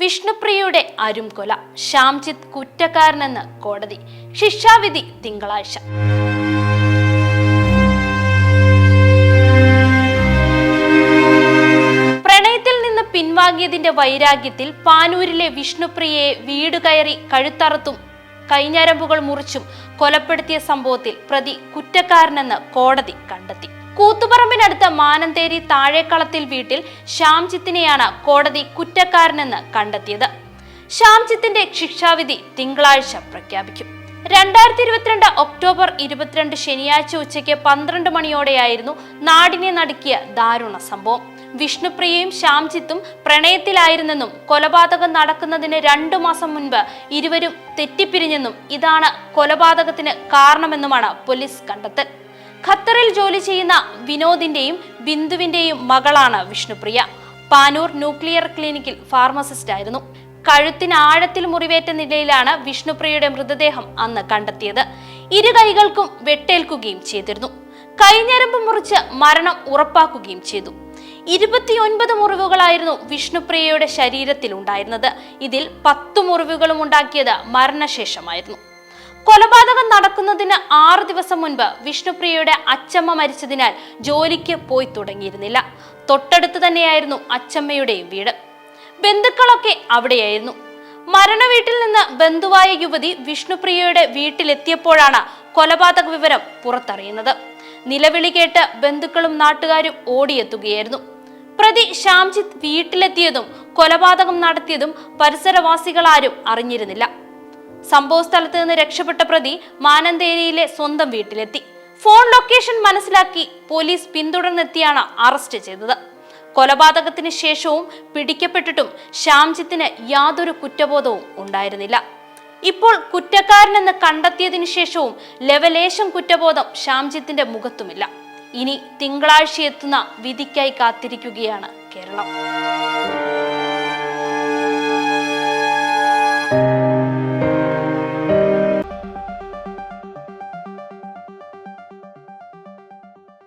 വിഷ്ണുപ്രിയയുടെ അരുംകൊല, ശ്യാംജിത്ത് കുറ്റക്കാരനെന്ന് കോടതി. ശിക്ഷാവിധി തിങ്കളാഴ്ച. പ്രണയത്തിൽ നിന്ന് പിൻവാങ്ങിയതിന്റെ വൈരാഗ്യത്തിൽ പാനൂരിലെ വിഷ്ണുപ്രിയയെ വീട് കയറി കഴുത്തറുത്തും കൈഞ്ഞരമ്പുകൾ മുറിച്ചും കൊലപ്പെടുത്തിയ സംഭവത്തിൽ പ്രതി കുറ്റക്കാരനെന്ന് കോടതി കണ്ടെത്തി. കൂത്തുപറമ്പിനടുത്ത മാനന്തേരി താഴേക്കളത്തിൽ വീട്ടിൽ ശ്യാംജിത്തിനെയാണ് കോടതി കുറ്റക്കാരനെന്ന് കണ്ടെത്തിയത്. ശ്യാംജിത്തിന്റെ ശിക്ഷാവിധി തിങ്കളാഴ്ച പ്രഖ്യാപിക്കും. 2022 ഒക്ടോബർ 22 ശനിയാഴ്ച ഉച്ചയ്ക്ക് 12 മണിയോടെയായിരുന്നു നാടിനെ നടുക്കിയ ദാരുണ സംഭവം. വിഷ്ണുപ്രിയയും ശ്യാംജിത്തും പ്രണയത്തിലായിരുന്നെന്നും കൊലപാതകം നടക്കുന്നതിന് 2 മാസം മുൻപ് ഇരുവരും തെറ്റിപ്പിരിഞ്ഞെന്നും ഇതാണ് കൊലപാതകത്തിന് കാരണമെന്നുമാണ് പോലീസ് കണ്ടെത്തൽ. ഖത്തറിൽ ജോലി ചെയ്യുന്ന വിനോദിന്റെയും ബിന്ദുവിന്റെയും മകളാണ് വിഷ്ണുപ്രിയ. പാനൂർ ന്യൂക്ലിയർ ക്ലിനിക്കിൽ ഫാർമസിസ്റ്റ് ആയിരുന്നു. കഴുത്തിന് ആഴത്തിൽ മുറിവേറ്റ നിലയിലാണ് വിഷ്ണുപ്രിയയുടെ മൃതദേഹം അന്ന് കണ്ടെത്തിയത്. ഇരു കൈകൾക്കും വെട്ടേൽക്കുകയും ചെയ്തിരുന്നു. കൈഞ്ഞരമ്പ് മുറിച്ച് മരണം ഉറപ്പാക്കുകയും ചെയ്തു. 29 മുറിവുകളായിരുന്നു വിഷ്ണുപ്രിയയുടെ ശരീരത്തിൽ ഉണ്ടായിരുന്നത്. ഇതിൽ 10 മുറിവുകളും ഉണ്ടാക്കിയത് മരണശേഷമായിരുന്നു. കൊലപാതകം നടക്കുന്നതിന് 6 ദിവസം മുൻപ് വിഷ്ണുപ്രിയയുടെ അച്ചമ്മ മരിച്ചതിനാൽ ജോലിക്ക് പോയി തുടങ്ങിയിരുന്നില്ല. തൊട്ടടുത്ത് തന്നെയായിരുന്നു അച്ചമ്മയുടെയും വീട്. ബന്ധുക്കളൊക്കെ അവിടെയായിരുന്നു. മരണവീട്ടിൽ നിന്ന് ബന്ധുവായ യുവതി വിഷ്ണുപ്രിയയുടെ വീട്ടിലെത്തിയപ്പോഴാണ് കൊലപാതക വിവരം പുറത്തറിയുന്നത്. നിലവിളി കേട്ട് ബന്ധുക്കളും നാട്ടുകാരും ഓടിയെത്തുകയായിരുന്നു. പ്രതി ശ്യാംജിത്ത് വീട്ടിലെത്തിയതും കൊലപാതകം നടത്തിയതും പരിസരവാസികളാരും അറിഞ്ഞിരുന്നില്ല. സംഭവ സ്ഥലത്ത് നിന്ന് രക്ഷപ്പെട്ട പ്രതി മാനന്തേരിയിലെ സ്വന്തം വീട്ടിലെത്തി. ഫോൺ ലൊക്കേഷൻ മനസ്സിലാക്കി പോലീസ് പിന്തുടർന്നെത്തിയാണ് അറസ്റ്റ് ചെയ്തത്. കൊലപാതകത്തിന് ശേഷവും പിടിക്കപ്പെട്ടിട്ടും ശ്യാംജിത്തിന് യാതൊരു കുറ്റബോധവും ഉണ്ടായിരുന്നില്ല. ഇപ്പോൾ കുറ്റക്കാരനെന്ന് കണ്ടെത്തിയതിനു ശേഷവും ലവലേശം കുറ്റബോധം ശ്യാംജിത്തിന്റെ മുഖത്തുമില്ല. ഇനി തിങ്കളാഴ്ച എത്തുന്ന വിധിക്കായി കാത്തിരിക്കുകയാണ് കേരളം.